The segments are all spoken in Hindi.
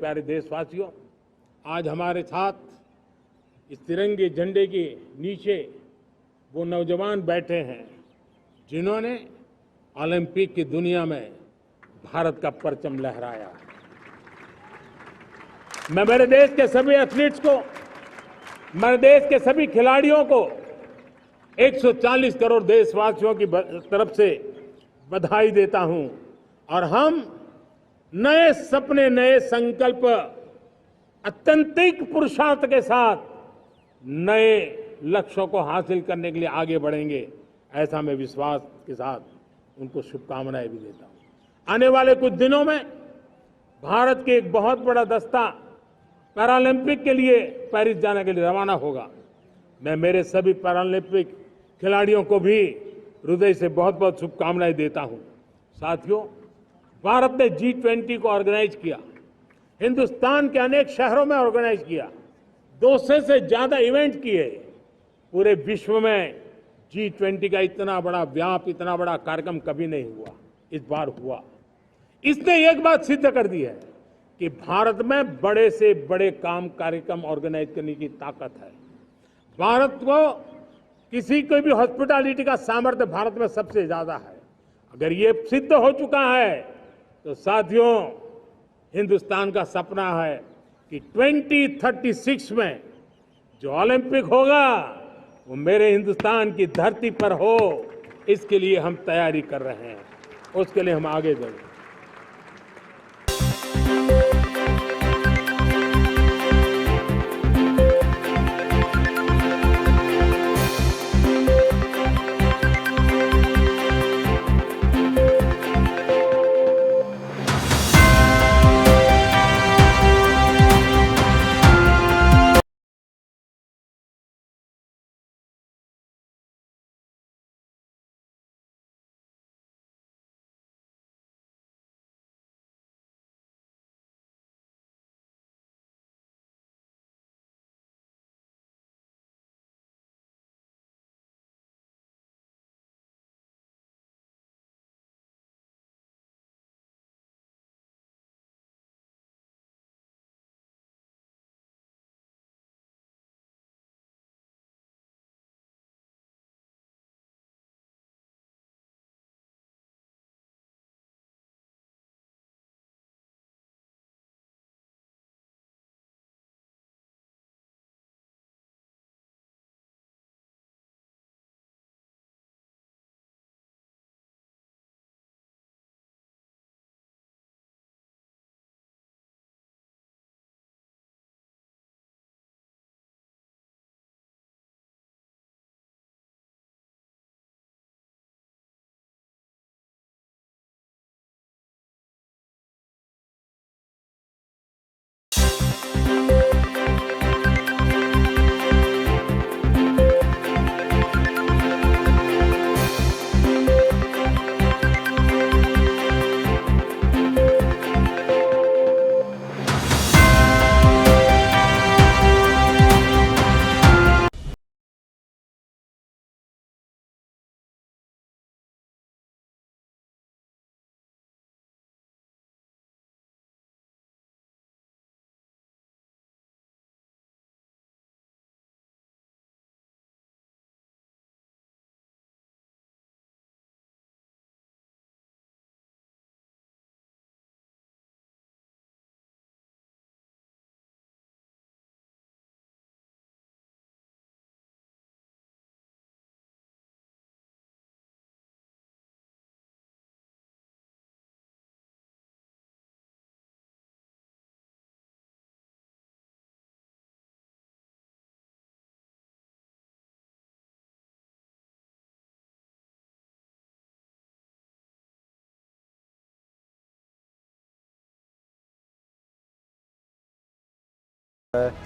प्यारे देशवासियों, आज हमारे साथ इस तिरंगे झंडे के नीचे वो नौजवान बैठे हैं जिन्होंने ओलंपिक की दुनिया में भारत का परचम लहराया। मैं मेरे देश के सभी एथलीट्स को, मेरे देश के सभी खिलाड़ियों को 140 करोड़ देशवासियों की तरफ से बधाई देता हूं और हम नए सपने, नए संकल्प, अत्यंतिक पुरुषार्थ के साथ नए लक्ष्यों को हासिल करने के लिए आगे बढ़ेंगे, ऐसा मैं विश्वास के साथ उनको शुभकामनाएं भी देता हूं। आने वाले कुछ दिनों में भारत के एक बहुत बड़ा दस्ता पैरालंपिक के लिए पेरिस जाने के लिए रवाना होगा। मैं मेरे सभी पैरालंपिक खिलाड़ियों को भी हृदय से बहुत बहुत शुभकामनाएं देता हूं। साथियों, भारत ने G20 को ऑर्गेनाइज किया, हिंदुस्तान के अनेक शहरों में ऑर्गेनाइज किया, 200 से ज्यादा इवेंट किए। पूरे विश्व में G20 का इतना बड़ा व्याप, इतना बड़ा कार्यक्रम कभी नहीं हुआ, इस बार हुआ। इसने एक बात सिद्ध कर दी है कि भारत में बड़े से बड़े कार्यक्रम ऑर्गेनाइज करने की ताकत है। भारत को किसी को भी हॉस्पिटैलिटी का सामर्थ्य भारत में सबसे ज्यादा है। अगर ये सिद्ध हो चुका है तो साथियों, हिंदुस्तान का सपना है कि 2036 में जो ओलंपिक होगा वो मेरे हिंदुस्तान की धरती पर हो। इसके लिए हम तैयारी कर रहे हैं, उसके लिए हम आगे बढ़ेंगे।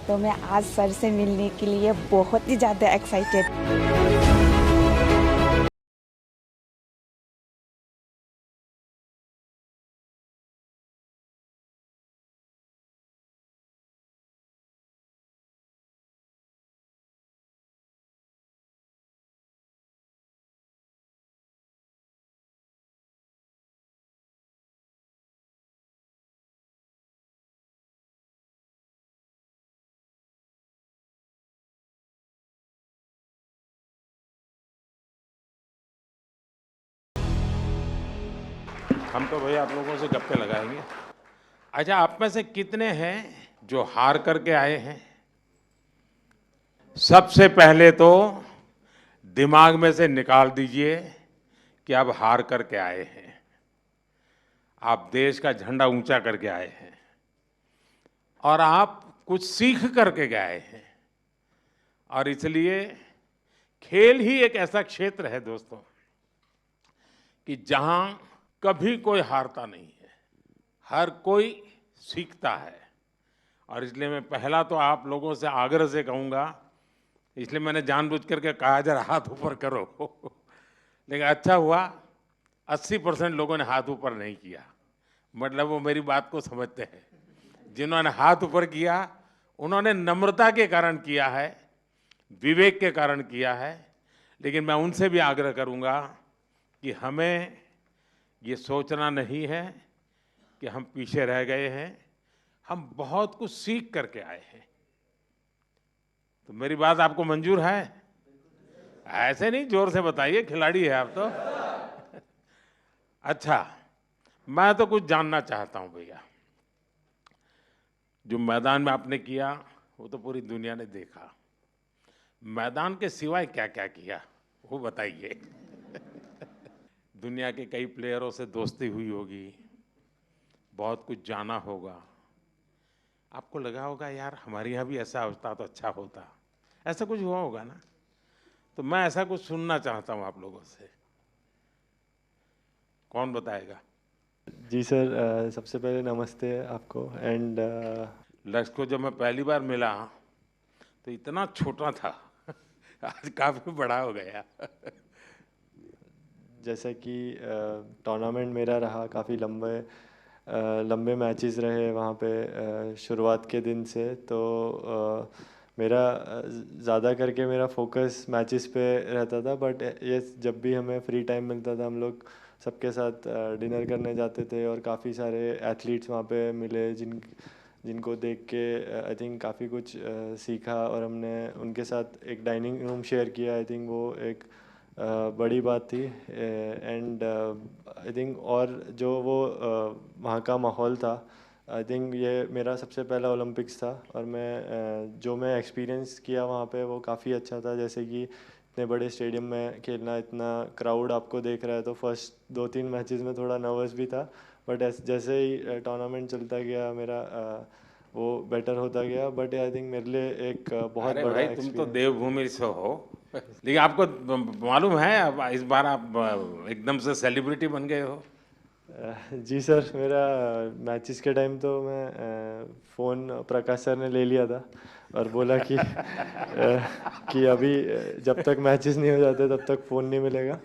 तो मैं आज सर से मिलने के लिए बहुत ही ज़्यादा एक्साइटेड हम तो भैया आप लोगों से गप्पे लगाएंगे। अच्छा, आप में से कितने हैं जो हार करके आए हैं? सबसे पहले तो दिमाग में से निकाल दीजिए कि आप हार करके आए हैं। आप देश का झंडा ऊंचा करके आए हैं और आप कुछ सीख करके गए हैं। और इसलिए खेल ही एक ऐसा क्षेत्र है दोस्तों कि जहां कभी कोई हारता नहीं है, हर कोई सीखता है। और इसलिए मैं पहला तो आप लोगों से आग्रह से कहूंगा, इसलिए मैंने जानबूझ करके कहा जरा हाथ ऊपर करो लेकिन अच्छा हुआ 80% लोगों ने हाथ ऊपर नहीं किया, मतलब वो मेरी बात को समझते हैं। जिन्होंने हाथ ऊपर किया उन्होंने नम्रता के कारण किया है, विवेक के कारण किया है। लेकिन मैं उनसे भी आग्रह करूंगा कि हमें ये सोचना नहीं है कि हम पीछे रह गए हैं, हम बहुत कुछ सीख करके आए हैं। तो मेरी बात आपको मंजूर है? ऐसे नहीं, जोर से बताइए, खिलाड़ी है आप तो। अच्छा, मैं तो कुछ जानना चाहता हूं भैया। जो मैदान में आपने किया वो तो पूरी दुनिया ने देखा, मैदान के सिवाय क्या क्या किया वो बताइए। दुनिया के कई प्लेयरों से दोस्ती हुई होगी, बहुत कुछ जाना होगा, आपको लगा होगा यार हमारे यहाँ भी ऐसा होता तो अच्छा होता, ऐसा कुछ हुआ होगा ना? तो मैं ऐसा कुछ सुनना चाहता हूँ आप लोगों से। कौन बताएगा? जी सर, सबसे पहले नमस्ते आपको। एंड लक्ष्य को जब मैं पहली बार मिला तो इतना छोटा था आज काफी बड़ा हो गया। जैसा कि टूर्नामेंट मेरा रहा, काफ़ी लंबे मैचेस रहे वहाँ पे शुरुआत के दिन से। तो मेरा ज़्यादा करके मेरा फोकस मैचेस पे रहता था। बट ये जब भी हमें फ्री टाइम मिलता था हम लोग सबके साथ डिनर करने जाते थे और काफ़ी सारे एथलीट्स वहाँ पे मिले जिनको देख के आई थिंक काफ़ी कुछ सीखा और हमने उनके साथ एक डाइनिंग रूम शेयर किया। आई थिंक वो एक बड़ी बात थी। एंड आई थिंक और जो वो वहाँ का माहौल था, आई थिंक ये मेरा सबसे पहला ओलंपिक्स था और मैं जो मैं एक्सपीरियंस किया वहाँ पे वो काफ़ी अच्छा था। जैसे कि इतने बड़े स्टेडियम में खेलना, इतना क्राउड आपको देख रहा है, तो फर्स्ट 2-3 मैचेस में थोड़ा नर्वस भी था। बट जैसे ही टूर्नामेंट चलता गया मेरा वो बेटर होता गया। बट आई थिंक मेरे लिए एक बहुत अरे बड़ा भाई, तुम तो एक्सपीरियंस। देवभूमि से हो लेकिन आपको मालूम है अब इस बार आप एकदम से सेलिब्रिटी बन गए हो। जी सर, मेरा मैचेस के टाइम तो मैं फ़ोन प्रकाश सर ने ले लिया था और बोला कि कि अभी जब तक मैचेस नहीं हो जाते तब तक फ़ोन नहीं मिलेगा।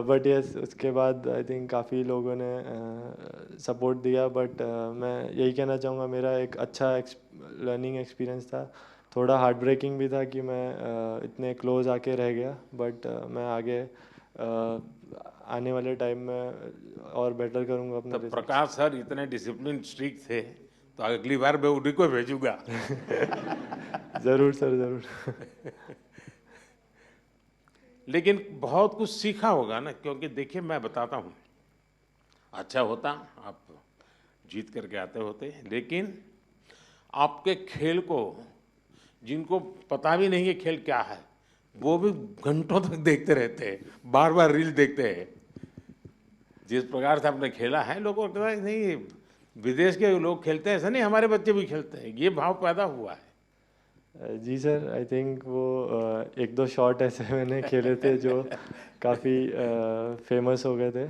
बट यस, उसके बाद आई थिंक काफ़ी लोगों ने सपोर्ट दिया। बट मैं यही कहना चाहूँगा, मेरा एक अच्छा लर्निंग एक्सपीरियंस था। थोड़ा हार्ट ब्रेकिंग भी था कि मैं इतने क्लोज आके रह गया। बट मैं आगे आने वाले टाइम में और बेटर करूँगा अपना तो रिजल्ट। प्रकाश सर इतने डिसिप्लिन स्ट्रिक्ट थे तो अगली बार मैं उन्हीं को भेजूंगा। ज़रूर सर, ज़रूर। लेकिन बहुत कुछ सीखा होगा ना, क्योंकि देखिए मैं बताता हूँ, अच्छा होता आप जीत करके आते होते, लेकिन आपके खेल को जिनको पता भी नहीं है खेल क्या है वो भी घंटों तक देखते रहते हैं, बार बार रील देखते हैं। जिस प्रकार से आपने खेला है, लोगों को लगता है नहीं विदेश के लोग खेलते हैं, ऐसा नहीं हमारे बच्चे भी खेलते हैं, ये भाव पैदा हुआ है। जी सर, आई थिंक वो 1-2 शॉट ऐसे मैंने खेले थे जो काफ़ी फेमस हो गए थे।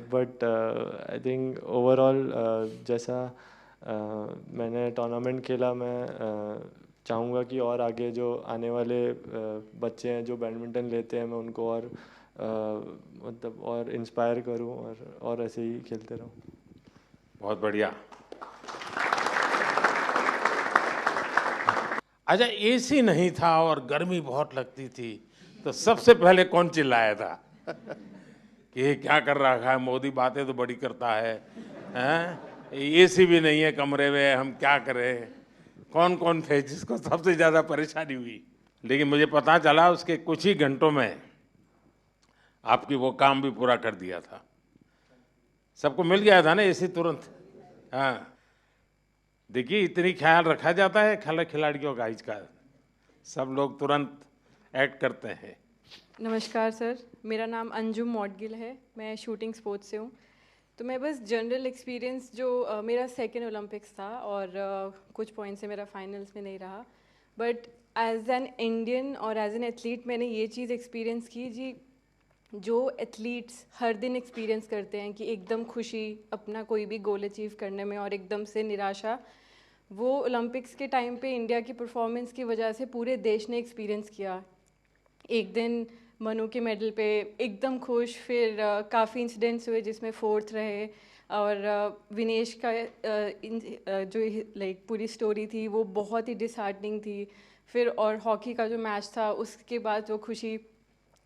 बट आई थिंक ओवरऑल जैसा मैंने टूर्नामेंट खेला, मैं चाहूँगा कि और आगे जो आने वाले बच्चे हैं जो बैडमिंटन लेते हैं, मैं उनको और मतलब और इंस्पायर करूँ और ऐसे ही खेलते रहूँ। बहुत बढ़िया। अच्छा, एसी नहीं था और गर्मी बहुत लगती थी तो सबसे पहले कौन चिल्लाया था कि ये क्या कर रहा है मोदी, बातें तो बड़ी करता है, हैं? एसी भी नहीं है कमरे में, हम क्या करें? कौन कौन थे जिसको सबसे ज्यादा परेशानी हुई? लेकिन मुझे पता चला उसके कुछ ही घंटों में आपकी वो काम भी पूरा कर दिया था। सबको मिल गया था ना एसी तुरंत। हाँ, देखिए इतनी ख्याल रखा जाता है खिलाड़ियों का इसका, सब लोग तुरंत एक्ट करते हैं। नमस्कार सर, मेरा नाम अंजुम मौडगिल है, मैं शूटिंग स्पोर्ट्स से हूँ। तो मैं बस जनरल एक्सपीरियंस जो मेरा सेकेंड ओलंपिक्स था और कुछ पॉइंट से मेरा फाइनल्स में नहीं रहा, बट एज एन इंडियन और एज एन एथलीट मैंने ये चीज़ एक्सपीरियंस की जी, जो एथलीट्स हर दिन एक्सपीरियंस करते हैं कि एकदम खुशी अपना कोई भी गोल अचीव करने में और एकदम से निराशा, वो ओलंपिक्स के टाइम पे इंडिया की परफॉर्मेंस की वजह से पूरे देश ने एक्सपीरियंस किया। एक दिन मनु के मेडल पे एकदम खुश, फिर काफ़ी इंसिडेंट्स हुए जिसमें फोर्थ रहे, और विनेश का जो लाइक पूरी स्टोरी थी वो बहुत ही डिसहार्टनिंग थी। फिर और हॉकी का जो मैच था उसके बाद जो खुशी,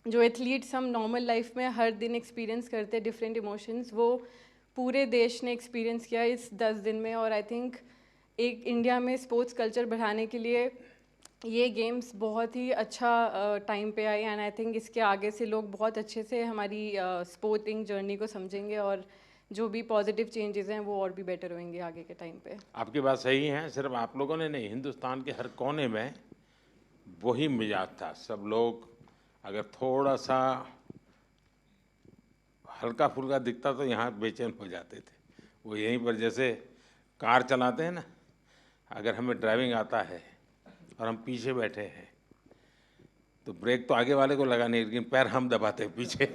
जो एथलीट्स हम नॉर्मल लाइफ में हर दिन एक्सपीरियंस करते हैं डिफरेंट इमोशंस, वो पूरे देश ने एक्सपीरियंस किया इस 10 दिन में। और आई थिंक एक इंडिया में स्पोर्ट्स कल्चर बढ़ाने के लिए ये गेम्स बहुत ही अच्छा टाइम पे आई, एंड आई थिंक इसके आगे से लोग बहुत अच्छे से हमारी स्पोर्टिंग जर्नी को समझेंगे और जो भी पॉजिटिव चेंजेस हैं वो और भी बेटर होंगे आगे के टाइम पे। आपकी बात सही है, सिर्फ आप लोगों ने नहीं, हिंदुस्तान के हर कोने में वही मिजाज था। सब लोग अगर थोड़ा सा हल्का फुल्का दिखता तो यहाँ बेचैन हो जाते थे। वो यहीं पर जैसे कार चलाते हैं ना, अगर हमें ड्राइविंग आता है और हम पीछे बैठे हैं तो ब्रेक तो आगे वाले को लगानी, लेकिन पैर हम दबाते हैं पीछे।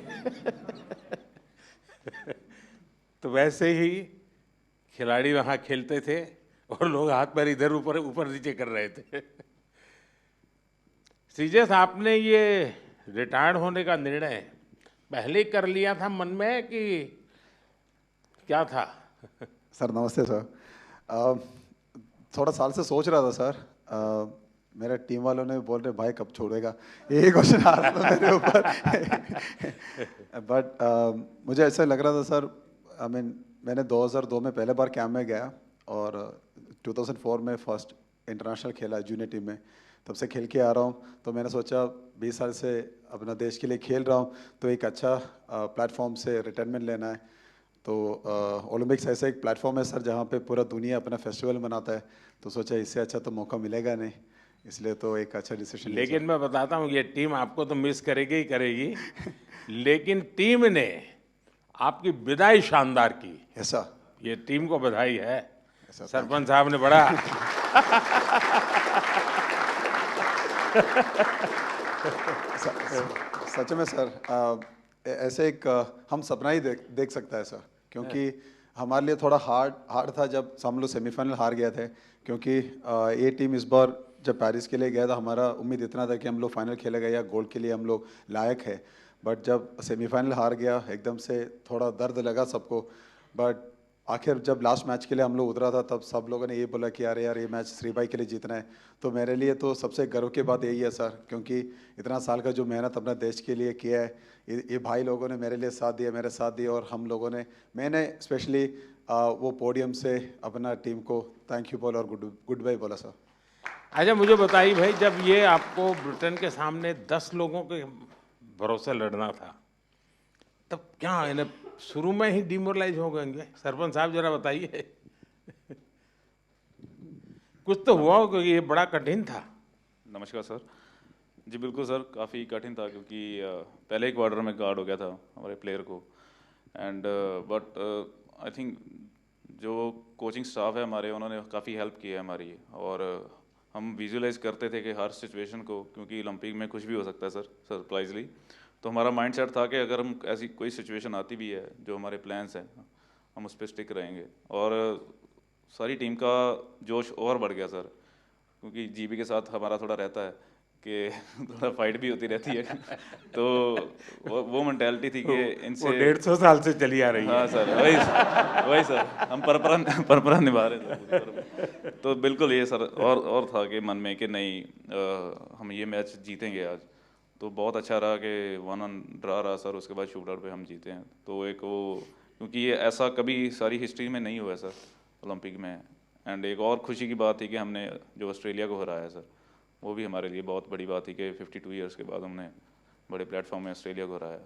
तो वैसे ही खिलाड़ी वहाँ खेलते थे और लोग हाथ पैर इधर ऊपर ऊपर नीचे कर रहे थे। श्रीजेश, आपने ये रिटायर्ड होने का निर्णय पहले ही कर लिया था मन में कि क्या था? सर नमस्ते सर। थोड़ा साल से सोच रहा था सर। मेरे टीम वालों ने बोल रहे भाई कब छोड़ेगा, यही क्वेश्चन आ रहा था मेरे ऊपर। बट मुझे ऐसा लग रहा था सर, मैंने 2002 में पहले बार कैंप में गया और 2004 में फर्स्ट इंटरनेशनल खेला जूनियर टीम में, तब से खेल के आ रहा हूँ। तो मैंने सोचा 20 साल से अपना देश के लिए खेल रहा हूँ तो एक अच्छा प्लेटफॉर्म से रिटायरमेंट लेना है। तो ओलंपिक्स ऐसा एक प्लेटफॉर्म है सर जहाँ पे पूरा दुनिया अपना फेस्टिवल मनाता है, तो सोचा इससे अच्छा तो मौका मिलेगा नहीं, इसलिए तो एक अच्छा डिसीजन। लेकिन मैं बताता हूँ ये टीम आपको तो मिस करेगी ही करेगी, लेकिन टीम ने आपकी विदाई शानदार की। ऐसा ये टीम को बधाई है, सरपंच साहब ने बड़ा सच में सर ऐसे एक हम सपना ही देख सकता है सर, क्योंकि हमारे लिए थोड़ा हार्ड था जब हम लोग सेमीफाइनल हार गए थे, क्योंकि ये टीम इस बार जब पेरिस के लिए गया था हमारा उम्मीद इतना था कि हम लोग फाइनल खेलेगा या गोल्ड के लिए हम लोग लायक है। बट जब सेमीफाइनल हार गया एकदम से थोड़ा दर्द लगा सबको। बट आखिर जब लास्ट मैच के लिए हम लोग उतरा था तब सब लोगों ने ये बोला कि यार ये मैच श्रीभाई के लिए जीतना है। तो मेरे लिए तो सबसे गर्व की बात यही है सर, क्योंकि इतना साल का जो मेहनत अपना देश के लिए किया है, ये भाई लोगों ने मेरे लिए साथ दिया, मेरे साथ दिया, और हम लोगों ने, मैंने स्पेशली वो पोडियम से अपना टीम को थैंक यू बोला और गुड बाय बोला सर। अच्छा मुझे बताइए भाई, जब ये आपको ब्रिटेन के सामने 10 लोगों के भरोसे लड़ना था तब क्या इन्हें शुरू में ही डिमोरलाइज हो गएंगे? सरपंच साहब जरा बताइए। कुछ तो हुआ हो क्योंकि ये बड़ा कठिन था। नमस्कार सर। जी बिल्कुल सर, काफ़ी कठिन था क्योंकि पहले ही क्वार्टर में गार्ड हो गया था हमारे प्लेयर को, एंड बट आई थिंक जो कोचिंग स्टाफ है हमारे, उन्होंने काफ़ी हेल्प की है हमारी, और हम विजुअलाइज करते थे कि हर सिचुएशन को, क्योंकि ओलंपिक में कुछ भी हो सकता है सर सरप्राइजली। तो हमारा माइंडसेट था कि अगर हम ऐसी कोई सिचुएशन आती भी है, जो हमारे प्लान्स हैं, हम उस पर स्टिक रहेंगे। और सारी टीम का जोश और बढ़ गया सर, क्योंकि जीबी के साथ हमारा थोड़ा रहता है कि थोड़ा फाइट भी होती रहती है। तो वो मेंटालिटी थी कि इनसे 150 साल से चली आ रही है। हाँ सर, वही सर, हम परंपरा निभा रहे थे। तो बिल्कुल ये सर और था कि मन में कि नहीं हम ये मैच जीतेंगे आज। तो बहुत अच्छा रहा कि 1-1 ड्रा रहा सर, उसके बाद शूट आउट पे हम जीते हैं। तो एक वो, क्योंकि ये ऐसा कभी सारी हिस्ट्री में नहीं हुआ है सर ओलंपिक में। एंड एक और खुशी की बात थी कि हमने जो ऑस्ट्रेलिया को हराया सर, वो भी हमारे लिए बहुत बड़ी बात थी कि 52 ईयर्स के बाद हमने बड़े प्लेटफॉर्म में ऑस्ट्रेलिया को हराया।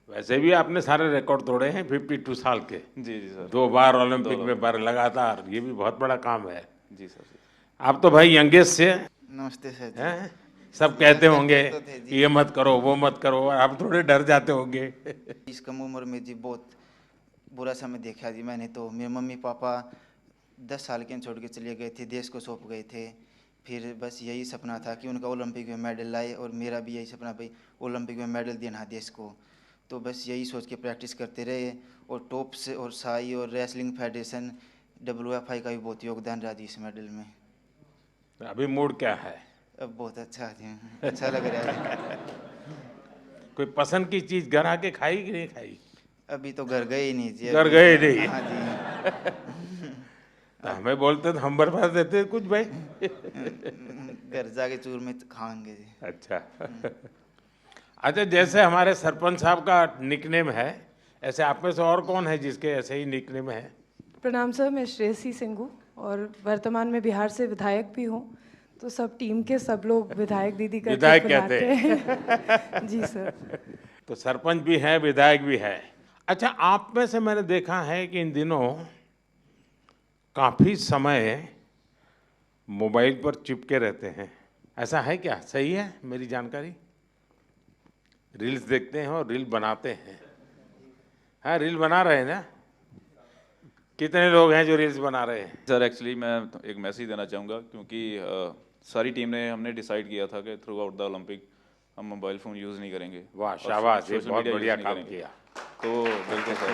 वैसे भी आपने सारे रिकॉर्ड तोड़े हैं 52 साल के। जी जी सर। 2 बार ओलंपिक में बार लगातार, ये भी बहुत बड़ा काम है। जी सर जी। आप तो भाई यंगेस्ट से नमस्ते सर जी। हैं, सब कहते होंगे तो थे जी। कि ये मत करो वो मत करो, आप थोड़े डर जाते होंगे। इस कम उम्र में जी बहुत बुरा समय देखा जी मैंने। तो मेरे मम्मी पापा 10 साल के छोड़ के चले गए थे, देश को सौंप गए थे। फिर बस यही सपना था कि उनका ओलंपिक में मेडल लाए, और मेरा भी यही सपना भाई ओलंपिक में मेडल देना देश को। तो बस यही सोच के प्रैक्टिस करते रहे, और टॉप्स और साई और रेसलिंग फेडरेशन WFI का भी बहुत योगदान रहा जी इस मेडल में। अभी मूड क्या है? अब बहुत अच्छा जी, अच्छा लग रहा है। कोई पसंद की चीज घर आके खाई कि नहीं खाई? अभी तो घर गए ही नहीं जी। घर गए नहीं? हाँ जी। तो हमें बोलते तो हम बर्बाद देते कुछ भाई। घर जाके चूर में खाएंगे जी। अच्छा। अच्छा, जैसे हमारे सरपंच साहब का निकनेम है, ऐसे आप में से और कौन है जिसके ऐसे ही निकनेम है? प्रणाम सर, मैं श्रेयसी सिंह हूँ और वर्तमान में बिहार से विधायक भी हूँ। तो सब टीम के सब लोग विधायक दीदी करके विधायक बुलाते कहते हैं। जी सर। तो सरपंच भी है, विधायक भी है। अच्छा, आप में से मैंने देखा है कि इन दिनों काफी समय मोबाइल पर चिपके रहते हैं, ऐसा है क्या? सही है मेरी जानकारी? रील्स देखते हैं और रील बनाते हैं। हाँ, रील बना रहे हैं ना? कितने लोग हैं जो रील्स बना रहे हैं? सर एक्चुअली मैं एक मैसेज देना चाहूँगा, क्योंकि सारी टीम ने हमने डिसाइड किया था कि थ्रू आउट द ओलंपिक हम मोबाइल फ़ोन यूज़ नहीं करेंगे। वाह, और शाबाश, ये सोशल बहुत मीडिया बढ़िया यूज़ नहीं काम करेंगे। किया। तो बिल्कुल सर,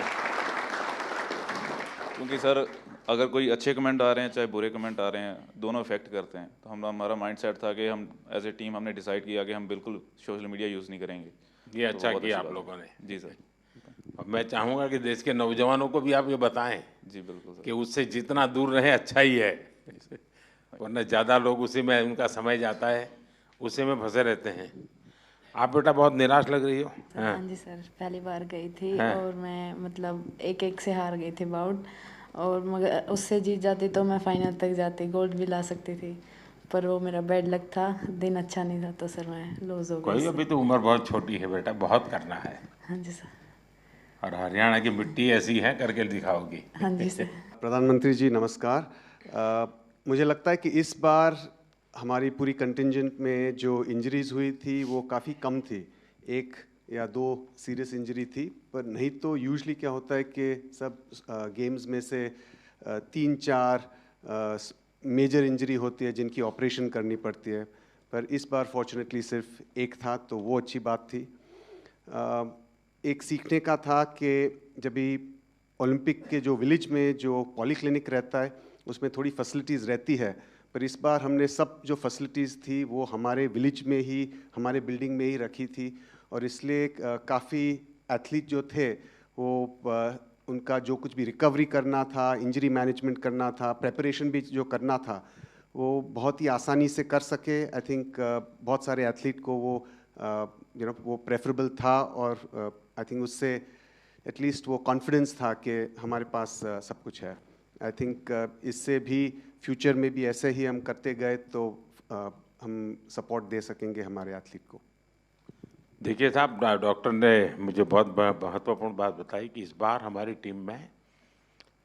क्योंकि सर अगर कोई अच्छे कमेंट आ रहे हैं चाहे बुरे कमेंट आ रहे हैं, दोनों इफेक्ट करते हैं। तो हमारा माइंड सेट था कि हम एज ए टीम हमने डिसाइड किया कि हम बिल्कुल सोशल मीडिया यूज़ नहीं करेंगे। ये तो अच्छा बहुत किया अच्छी आप बात लोगों है। ने। जी सर। और मैं चाहूँगा कि देश के नौजवानों को भी आप ये बताएं जी बिल्कुल कि सर। उससे जितना दूर रहे अच्छा ही है, वरना ज़्यादा लोग उसी में उनका समय जाता है, उसी में फंसे रहते हैं। आप बेटा बहुत निराश लग रही हो। हाँ जी सर, पहली बार गई थी हाँ। और मैं मतलब एक से हार गई थी बाउट, और मगर उससे जीत जाती तो मैं फाइनल तक जाती, गोल्ड भी ला सकती थी। पर वो मेरा बैड लक था, दिन अच्छा नहीं था, तो सर मैं लूज़ हो गई कोई, इससे। अभी तो उम्र बहुत छोटी है बेटा, बहुत करना है। हाँ जी सर। और हरियाणा की मिट्टी ऐसी है, करके दिखाओगी। हाँ जी सर। प्रधानमंत्री जी नमस्कार। मुझे लगता है कि इस बार हमारी पूरी कंटिंजेंट में जो इंजरीज हुई थी वो काफ़ी कम थी। 1 या 2 सीरियस इंजरी थी, पर नहीं तो यूजुअली क्या होता है कि सब गेम्स में से 3-4 मेजर इंजरी होती है जिनकी ऑपरेशन करनी पड़ती है। पर इस बार फॉर्चुनेटली सिर्फ 1 था, तो वो अच्छी बात थी। एक सीखने का था कि जब भी ओलंपिक के जो विलेज में जो पॉलीक्लिनिक रहता है उसमें थोड़ी फैसिलिटीज़ रहती है, पर इस बार हमने सब जो फैसिलिटीज़ थी वो हमारे विलेज में ही, हमारे बिल्डिंग में ही रखी थी। और इसलिए काफ़ी एथलीट जो थे वो उनका जो कुछ भी रिकवरी करना था, इंजरी मैनेजमेंट करना था, प्रेपरेशन भी जो करना था, वो बहुत ही आसानी से कर सके। आई थिंक बहुत सारे एथलीट को वो वो प्रेफरेबल था, और आई थिंक उससे एटलीस्ट वो कॉन्फिडेंस था कि हमारे पास सब कुछ है। आई थिंक इससे भी फ्यूचर में भी ऐसे ही हम करते गए तो हम सपोर्ट दे सकेंगे हमारे एथलीट को। देखिए साहब, डॉक्टर ने मुझे बहुत महत्वपूर्ण बात बताई कि इस बार हमारी टीम में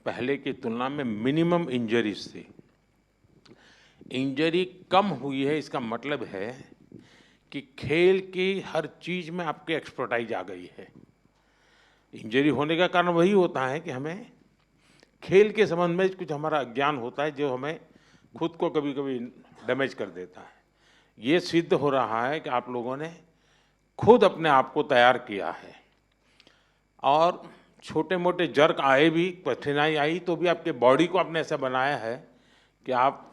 पहले की तुलना में मिनिमम इंजरीज थी। इंजरी कम हुई है, इसका मतलब है कि खेल की हर चीज़ में आपकी एक्सपर्टाइज आ गई है। इंजरी होने का कारण वही होता है कि हमें खेल के संबंध में कुछ हमारा अज्ञान होता है जो हमें खुद को कभी कभी डैमेज कर देता है। ये सिद्ध हो रहा है कि आप लोगों ने खुद अपने आप को तैयार किया है, और छोटे मोटे जर्क आए भी, कठिनाई आई तो भी आपके बॉडी को आपने ऐसा बनाया है कि आप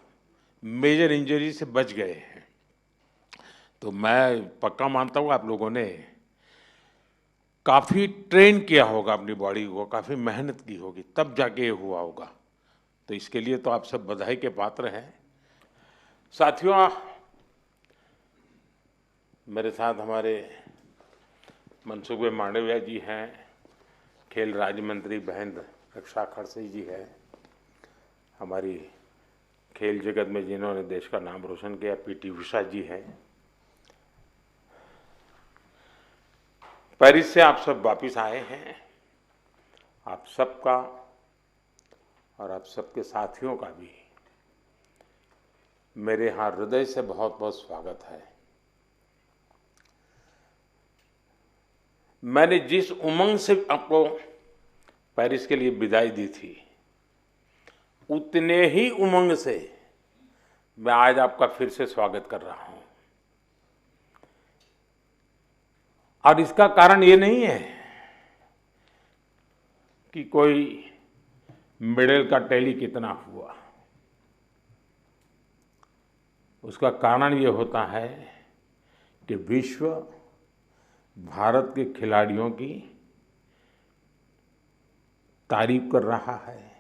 मेजर इंजरी से बच गए हैं। तो मैं पक्का मानता हूँ आप लोगों ने काफ़ी ट्रेन किया होगा अपनी बॉडी को, काफ़ी मेहनत की होगी, तब जाके ये हुआ होगा। तो इसके लिए तो आप सब बधाई के पात्र हैं। साथियों, मेरे साथ हमारे मनसुख मांडविया जी हैं, खेल राज्य मंत्री बहन रक्षा खड़से जी है, हमारी खेल जगत में जिन्होंने देश का नाम रोशन किया PT उषा जी हैं। पेरिस से आप सब वापिस आए हैं। आप सबका और आप सबके साथियों का भी मेरे यहाँ हृदय से बहुत बहुत स्वागत है। मैंने जिस उमंग से आपको पेरिस के लिए विदाई दी थी, उतने ही उमंग से मैं आज आपका फिर से स्वागत कर रहा हूं। और इसका कारण ये नहीं है कि कोई मेडल का टैली कितना हुआ। उसका कारण ये होता है कि विश्व भारत के खिलाड़ियों की तारीफ कर रहा है।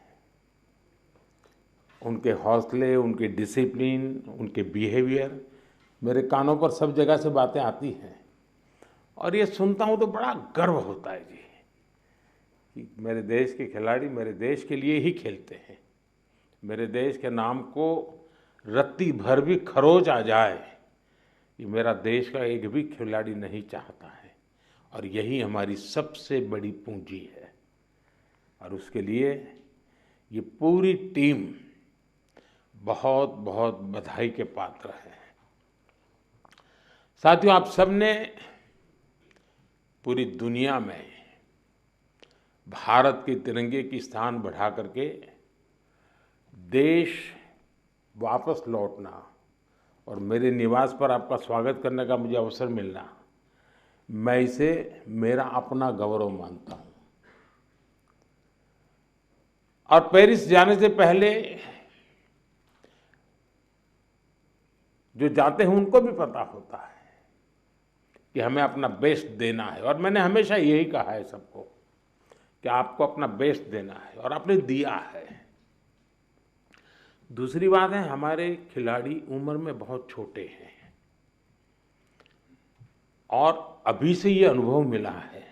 उनके हौसले, उनके डिसिप्लिन, उनके बिहेवियर, मेरे कानों पर सब जगह से बातें आती हैं और ये सुनता हूँ तो बड़ा गर्व होता है जी कि मेरे देश के खिलाड़ी मेरे देश के लिए ही खेलते हैं। मेरे देश के नाम को रत्ती भर भी खरोच आ जाए, ये मेरा देश का एक भी खिलाड़ी नहीं चाहता है और यही हमारी सबसे बड़ी पूंजी है। और उसके लिए ये पूरी टीम बहुत बहुत बधाई के पात्र है। साथियों, आप सबने पूरी दुनिया में भारत के तिरंगे की स्थान बढ़ा करके देश वापस लौटना और मेरे निवास पर आपका स्वागत करने का मुझे अवसर मिलना, मैं इसे मेरा अपना गौरव मानता हूं। और पेरिस जाने से पहले जो जाते हैं उनको भी पता होता है कि हमें अपना बेस्ट देना है और मैंने हमेशा यही कहा है सबको कि आपको अपना बेस्ट देना है और आपने दिया है। दूसरी बात है, हमारे खिलाड़ी उम्र में बहुत छोटे हैं और अभी से ये अनुभव मिला है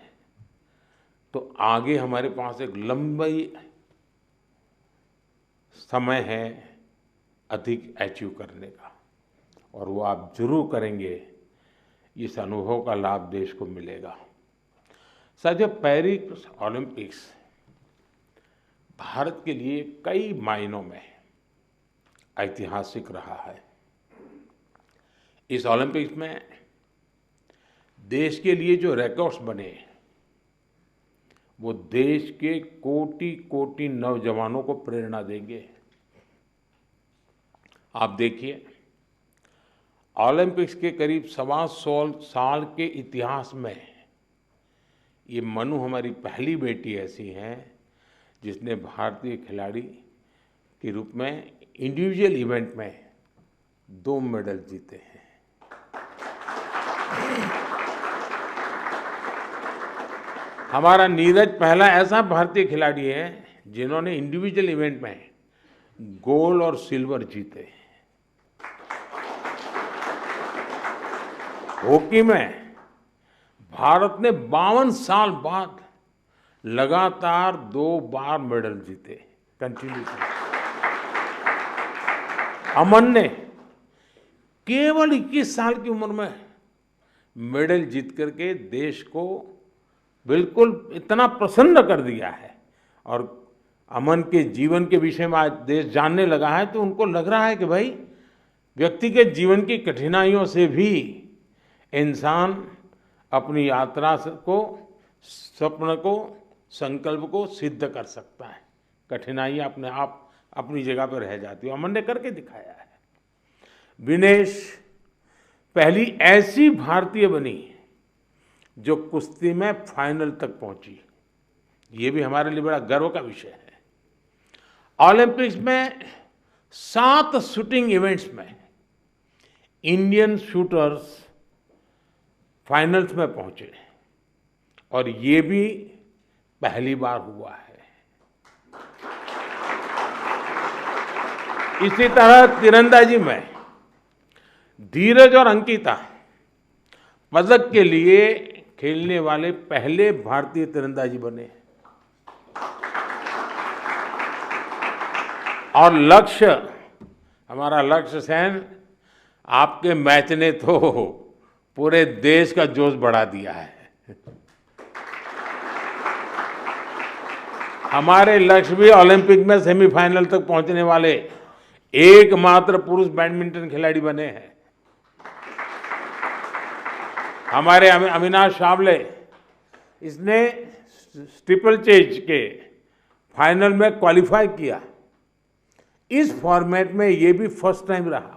तो आगे हमारे पास एक लंबी समय है अधिक अचीव करने का और वो आप जरूर करेंगे। इस अनुभव का लाभ देश को मिलेगा। साथियों, पेरिस ओलंपिक्स भारत के लिए कई मायनों में ऐतिहासिक रहा है। इस ओलंपिक्स में देश के लिए जो रिकॉर्ड्स बने वो देश के कोटि कोटि नौजवानों को प्रेरणा देंगे। आप देखिए, ओलंपिक्स के करीब 125 साल के इतिहास में ये मनु हमारी पहली बेटी ऐसी हैं जिसने भारतीय खिलाड़ी के रूप में इंडिविजुअल इवेंट में 2 मेडल जीते हैं। हमारा नीरज पहला ऐसा भारतीय खिलाड़ी है जिन्होंने इंडिविजुअल इवेंट में गोल्ड और सिल्वर जीते हैं। हॉकी में भारत ने 52 साल बाद लगातार 2 बार मेडल जीते कंटिन्यू। अमन ने केवल 21 साल की उम्र में मेडल जीत करके देश को बिल्कुल इतना प्रसन्न कर दिया है और अमन के जीवन के विषय में आज देश जानने लगा है तो उनको लग रहा है कि भाई व्यक्ति के जीवन की कठिनाइयों से भी इंसान अपनी यात्रा को, स्वप्न को, संकल्प को सिद्ध कर सकता है। कठिनाइयां अपने आप अपनी जगह पर रह जाती है। अमन ने करके दिखाया है। विनेश पहली ऐसी भारतीय बनी जो कुश्ती में फाइनल तक पहुंची। ये भी हमारे लिए बड़ा गर्व का विषय है। ओलंपिक्स में 7 शूटिंग इवेंट्स में इंडियन शूटर्स फाइनल्स में पहुंचे और ये भी पहली बार हुआ है। इसी तरह तीरंदाजी में धीरज और अंकिता पदक के लिए खेलने वाले पहले भारतीय तीरंदाजी बने और लक्ष्य, हमारा लक्ष्य सेन, आपके मैच ने तो पूरे देश का जोश बढ़ा दिया है। हमारे लक्ष्य भी ओलंपिक में सेमीफाइनल तक पहुंचने वाले एकमात्र पुरुष बैडमिंटन खिलाड़ी बने हैं। हमारे अविनाश सावले, इसने ट्रिपल चेज के फाइनल में क्वालिफाई किया। इस फॉर्मेट में ये भी फर्स्ट टाइम रहा।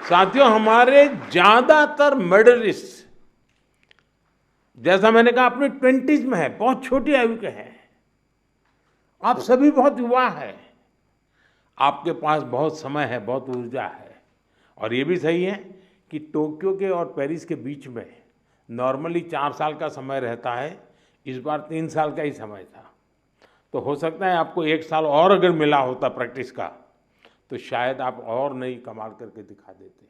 साथियों, हमारे ज्यादातर मेडलिस्ट, जैसा मैंने कहा, अपनी 20s में है, बहुत छोटी आयु के हैं। आप सभी बहुत युवा हैं, आपके पास बहुत समय है, बहुत ऊर्जा है। और ये भी सही है कि टोक्यो के और पेरिस के बीच में नॉर्मली 4 साल का समय रहता है, इस बार 3 साल का ही समय था। तो हो सकता है आपको 1 साल और अगर मिला होता प्रैक्टिस का, तो शायद आप और नई कमाल करके दिखा देते।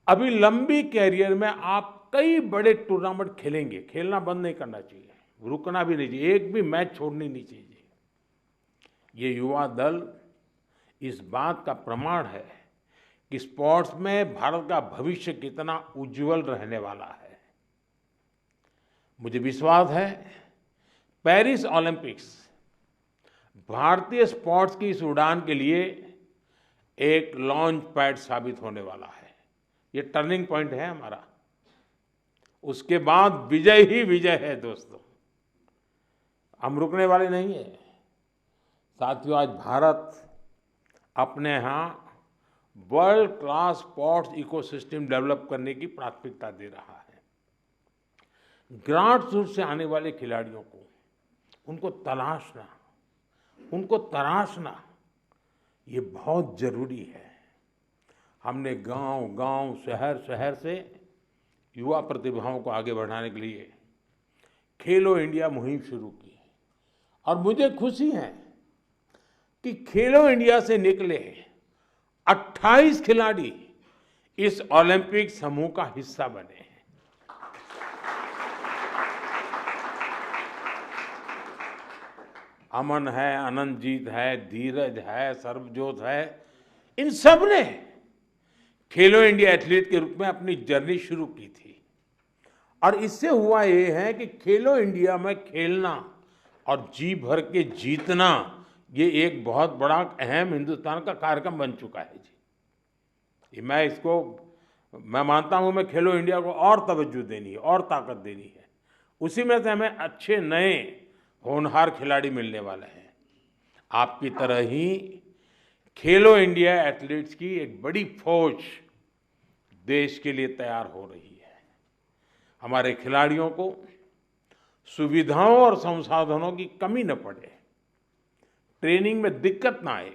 अभी लंबी कैरियर में आप कई बड़े टूर्नामेंट खेलेंगे, खेलना बंद नहीं करना चाहिए, रुकना भी नहीं चाहिए, एक भी मैच छोड़नी नहीं चाहिए। ये युवा दल इस बात का प्रमाण है कि स्पोर्ट्स में भारत का भविष्य कितना उज्जवल रहने वाला है। मुझे विश्वास है पेरिस ओलंपिक्स भारतीय स्पोर्ट्स की इस उड़ान के लिए एक लॉन्च पैड साबित होने वाला है। ये टर्निंग पॉइंट है हमारा। उसके बाद विजय ही विजय है दोस्तों, हम रुकने वाले नहीं है। साथियों, आज भारत अपने यहाँ world class sports ecosystem develop करने की प्राथमिकता दे रहा है। ग्रासरूट से आने वाले खिलाड़ियों को उनको तराशना ये बहुत जरूरी है। हमने गांव-गांव, शहर-शहर से युवा प्रतिभाओं को आगे बढ़ाने के लिए खेलो इंडिया मुहिम शुरू की। और मुझे खुशी है कि खेलो इंडिया से निकले 28 खिलाड़ी इस ओलंपिक समूह का हिस्सा बने हैं। अमन है, अनंतजीत है, धीरज है, सर्वजोत है, इन सब ने खेलो इंडिया एथलीट के रूप में अपनी जर्नी शुरू की थी। और इससे हुआ ये है कि खेलो इंडिया में खेलना और जी भर के जीतना, ये एक बहुत बड़ा अहम हिंदुस्तान का कार्यक्रम बन चुका है जी। मैं मानता हूं, मैं खेलो इंडिया को और तवज्जो देनी है और ताकत देनी है। उसी में से हमें अच्छे नए होनहार खिलाड़ी मिलने वाले हैं। आपकी तरह ही खेलो इंडिया एथलीट्स की एक बड़ी फौज देश के लिए तैयार हो रही है। हमारे खिलाड़ियों को सुविधाओं और संसाधनों की कमी न पड़े, ट्रेनिंग में दिक्कत ना आए,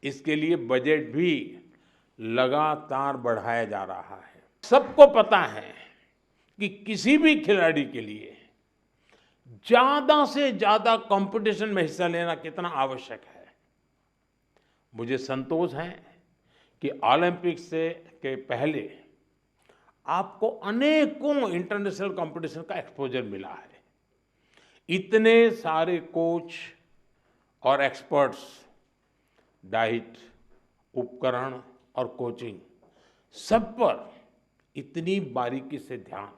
इसके लिए बजट भी लगातार बढ़ाया जा रहा है। सबको पता है कि किसी भी खिलाड़ी के लिए ज्यादा से ज्यादा कंपटीशन में हिस्सा लेना कितना आवश्यक है। मुझे संतोष है कि ओलंपिक्स के पहले आपको अनेकों इंटरनेशनल कंपटीशन का एक्सपोजर मिला है। इतने सारे कोच और एक्सपर्ट्स, डाइट, उपकरण और कोचिंग, सब पर इतनी बारीकी से ध्यान,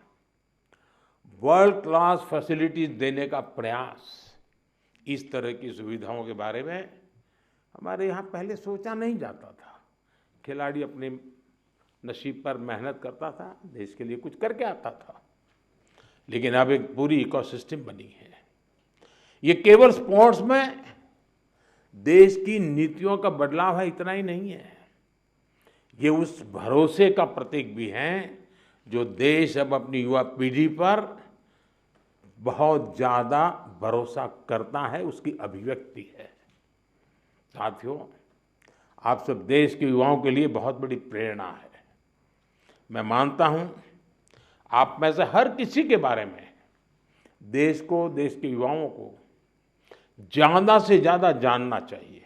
वर्ल्ड क्लास फैसिलिटीज देने का प्रयास, इस तरह की सुविधाओं के बारे में हमारे यहाँ पहले सोचा नहीं जाता था। खिलाड़ी अपने नसीब पर मेहनत करता था, देश के लिए कुछ करके आता था। लेकिन अब एक पूरी इकोसिस्टम बनी है। ये केवल स्पोर्ट्स में देश की नीतियों का बदलाव है, इतना ही नहीं है, ये उस भरोसे का प्रतीक भी है जो देश अब अपनी युवा पीढ़ी पर बहुत ज्यादा भरोसा करता है, उसकी अभिव्यक्ति है। साथियों, आप सब देश के युवाओं के लिए बहुत बड़ी प्रेरणा है। मैं मानता हूं आप में से हर किसी के बारे में देश को, देश के युवाओं को ज्यादा से ज्यादा जानना चाहिए।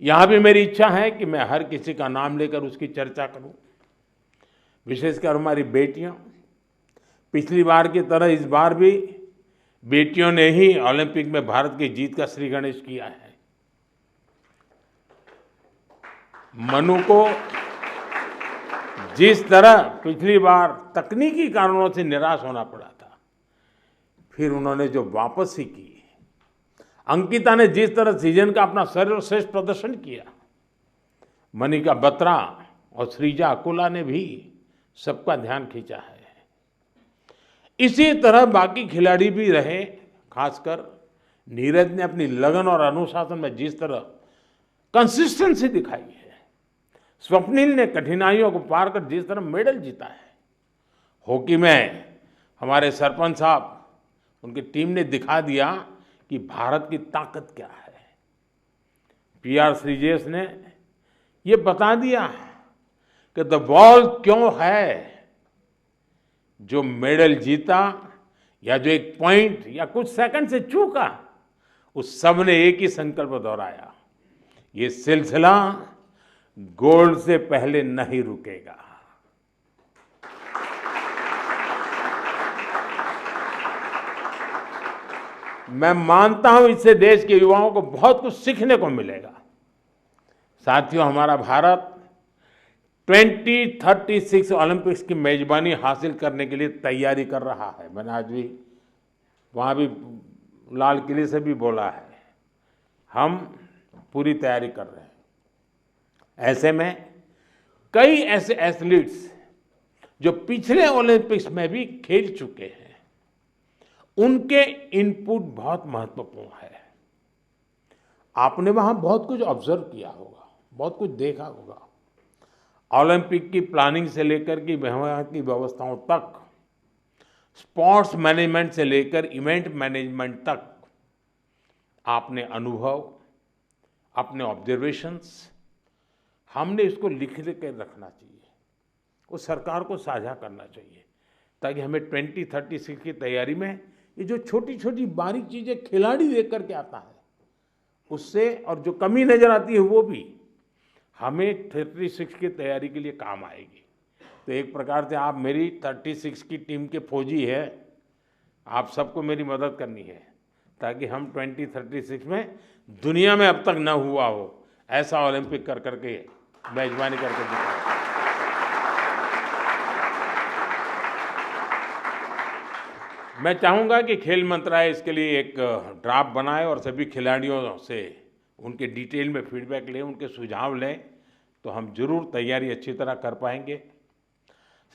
यहां भी मेरी इच्छा है कि मैं हर किसी का नाम लेकर उसकी चर्चा करूं, विशेषकर हमारी बेटियां। पिछली बार की तरह इस बार भी बेटियों ने ही ओलंपिक में भारत की जीत का श्री गणेश किया है। मनु को जिस तरह पिछली बार तकनीकी कारणों से निराश होना पड़ा था, फिर उन्होंने जो वापसी की, अंकिता ने जिस तरह सीजन का अपना सर्वश्रेष्ठ प्रदर्शन किया, मनिका बत्रा और श्रीजा अकोला ने भी सबका ध्यान खींचा है। इसी तरह बाकी खिलाड़ी भी रहे, खासकर नीरज ने अपनी लगन और अनुशासन में जिस तरह कंसिस्टेंसी दिखाई है, स्वप्निल ने कठिनाइयों को पार कर जिस तरह मेडल जीता है, हॉकी में हमारे सरपंच साहब, उनकी टीम ने दिखा दिया कि भारत की ताकत क्या है। पीआर श्रीजेश ने ये बता दिया कि द बॉल क्यों है। जो मेडल जीता या जो एक पॉइंट या कुछ सेकंड से चूका, उस सब ने एक ही संकल्प दोहराया, ये सिलसिला गोल्ड से पहले नहीं रुकेगा। मैं मानता हूं इससे देश के युवाओं को बहुत कुछ सीखने को मिलेगा। साथियों, हमारा भारत 2036 ओलंपिक्स की मेजबानी हासिल करने के लिए तैयारी कर रहा है। मैंने आज भी वहाँ भी लाल किले से भी बोला है, हम पूरी तैयारी कर रहे हैं। ऐसे में कई ऐसे एथलीट्स जो पिछले ओलंपिक्स में भी खेल चुके हैं, उनके इनपुट बहुत महत्वपूर्ण है। आपने वहाँ बहुत कुछ ऑब्जर्व किया होगा, बहुत कुछ देखा होगा। ओलंपिक की प्लानिंग से लेकर के वहाँ की व्यवस्थाओं तक, स्पोर्ट्स मैनेजमेंट से लेकर इवेंट मैनेजमेंट तक आपने अनुभव, अपने ऑब्जर्वेशंस, हमने इसको लिख के रखना चाहिए, वो सरकार को साझा करना चाहिए, ताकि हमें 2036 की तैयारी में ये जो छोटी छोटी बारीक चीज़ें खिलाड़ी देख करके आता है, उससे और जो कमी नज़र आती है वो भी हमें 36 की तैयारी के लिए काम आएगी। तो एक प्रकार से आप मेरी 36 की टीम के फौजी है, आप सबको मेरी मदद करनी है, ताकि हम 2036 में दुनिया में अब तक न हुआ हो ऐसा ओलंपिक कर करके मेजबानी करके दिखाएं। मैं चाहूँगा कि खेल मंत्रालय इसके लिए एक ड्राफ्ट बनाए और सभी खिलाड़ियों से उनके डिटेल में फीडबैक लें, उनके सुझाव लें, तो हम जरूर तैयारी अच्छी तरह कर पाएंगे।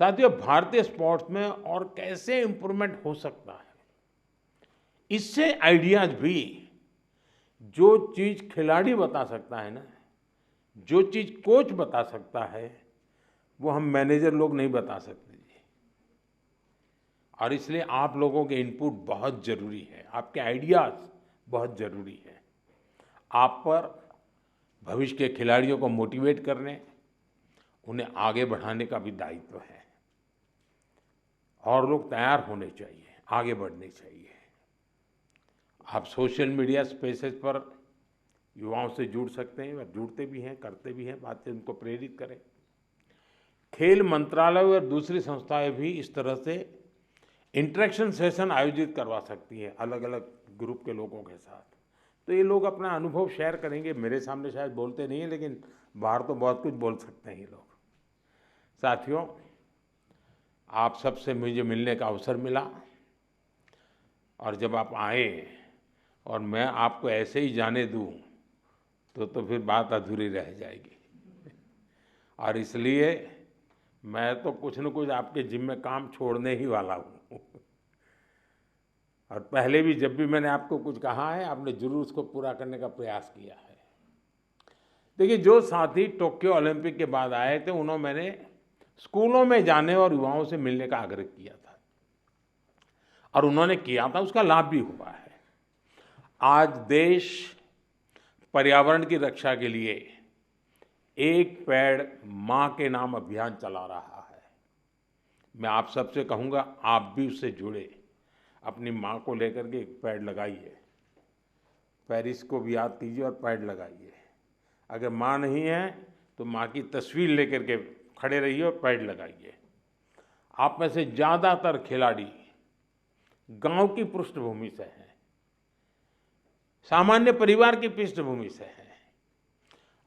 साथियों, भारतीय स्पोर्ट्स में और कैसे इम्प्रूवमेंट हो सकता है, इससे आइडियाज भी, जो चीज़ खिलाड़ी बता सकता है ना, जो चीज़ कोच बता सकता है, वो हम मैनेजर लोग नहीं बता सकते जी। और इसलिए आप लोगों के इनपुट बहुत ज़रूरी है, आपके आइडियाज़ बहुत ज़रूरी है। आप पर भविष्य के खिलाड़ियों को मोटिवेट करने, उन्हें आगे बढ़ाने का भी दायित्व है। और लोग तैयार होने चाहिए, आगे बढ़ने चाहिए। आप सोशल मीडिया स्पेसेस पर युवाओं से जुड़ सकते हैं, और जुड़ते भी हैं, करते भी हैं, बातें उनको प्रेरित करें। खेल मंत्रालय और दूसरी संस्थाएं भी इस तरह से इंटरेक्शन सेशन आयोजित करवा सकती हैं अलग अलग ग्रुप के लोगों के साथ। तो ये लोग अपना अनुभव शेयर करेंगे। मेरे सामने शायद बोलते नहीं हैं, लेकिन बाहर तो बहुत कुछ बोल सकते हैं ये लोग। साथियों, आप सबसे मुझे मिलने का अवसर मिला, और जब आप आए और मैं आपको ऐसे ही जाने दूं तो फिर बात अधूरी रह जाएगी। और इसलिए मैं तो कुछ न कुछ आपके जिम्मे काम छोड़ने ही वाला हूँ। और पहले भी जब भी मैंने आपको कुछ कहा है, आपने जरूर उसको पूरा करने का प्रयास किया है। देखिए, जो साथी टोक्यो ओलंपिक के बाद आए थे, उन्होंने मैंने स्कूलों में जाने और युवाओं से मिलने का आग्रह किया था, और उन्होंने किया था, उसका लाभ भी हुआ है। आज देश पर्यावरण की रक्षा के लिए एक पेड़ माँ के नाम अभियान चला रहा है। मैं आप सबसे कहूँगा, आप भी उससे जुड़े, अपनी माँ को लेकर के एक पेड़ लगाइए, पेरिस को भी याद कीजिए और पेड़ लगाइए। अगर माँ नहीं है तो माँ की तस्वीर लेकर के खड़े रहिए और पेड़ लगाइए। आप में से ज़्यादातर खिलाड़ी गांव की पृष्ठभूमि से हैं, सामान्य परिवार की पृष्ठभूमि से हैं।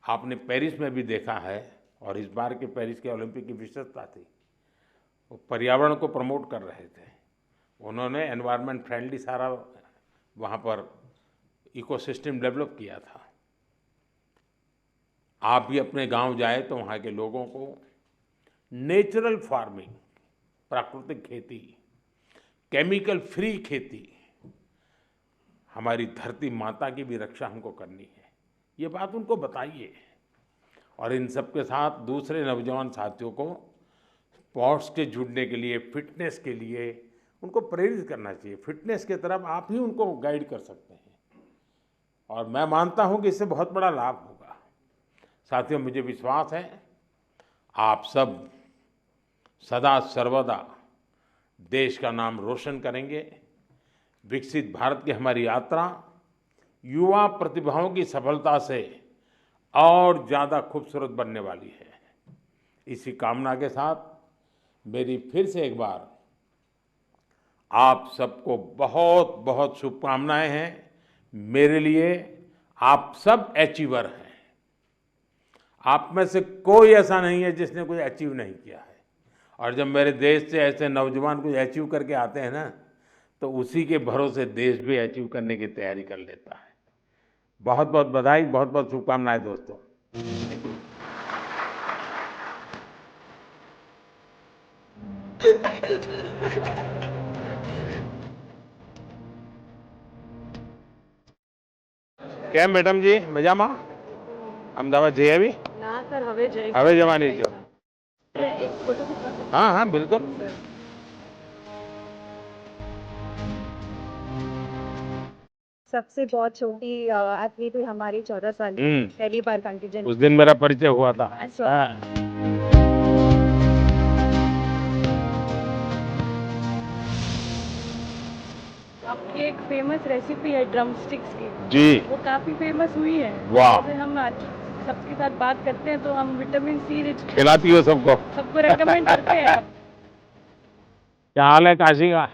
आपने पेरिस में भी देखा है, और इस बार के पेरिस के ओलंपिक की विशेषता थी, वो पर्यावरण को प्रमोट कर रहे थे। उन्होंने एनवायरनमेंट फ्रेंडली सारा वहाँ पर इकोसिस्टम डेवलप किया था। आप भी अपने गांव जाए तो वहाँ के लोगों को नेचुरल फार्मिंग, प्राकृतिक खेती, केमिकल फ्री खेती, हमारी धरती माता की भी रक्षा हमको करनी है, ये बात उनको बताइए। और इन सब के साथ दूसरे नौजवान साथियों को स्पोर्ट्स के जुड़ने के लिए, फिटनेस के लिए उनको प्रेरित करना चाहिए। फिटनेस की तरफ आप ही उनको गाइड कर सकते हैं और मैं मानता हूं कि इससे बहुत बड़ा लाभ होगा। साथियों, मुझे विश्वास है आप सब सदा सर्वदा देश का नाम रोशन करेंगे। विकसित भारत की हमारी यात्रा युवा प्रतिभाओं की सफलता से और ज़्यादा खूबसूरत बनने वाली है। इसी कामना के साथ मेरी फिर से एक बार आप सबको बहुत बहुत शुभकामनाएं हैं। मेरे लिए आप सब अचीवर हैं। आप में से कोई ऐसा नहीं है जिसने कुछ अचीव नहीं किया है। और जब मेरे देश से ऐसे नौजवान कुछ अचीव करके आते हैं ना, तो उसी के भरोसे देश भी अचीव करने की तैयारी कर लेता है। बहुत बहुत बधाई, बहुत बहुत शुभकामनाएं दोस्तों। કેમ મેડમ જી મજામાં? અમદાવાદ જઈ આવી? ના સર, હવે જવાની છો? हाँ हाँ बिल्कुल। सबसे बहुत छोटी एथलीट हुई हमारी 14 साल की, पहली बार कंटीजेंट। उस दिन मेरा परिचय हुआ था। आपकी एक फेमस रेसिपी है ड्रम स्टिक्स की जी, वो काफी फेमस हुई है। वाह। जैसे हम आज सबके साथ बात करते हैं तो हम विटामिन सी रिच खिलाती हो सबको? सबको रेकमेंड करते हैं। क्या हाल है काशी का?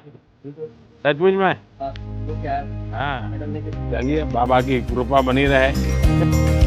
सचमुच में? हाँ, चलिए बाबा की कृपा बनी रहे।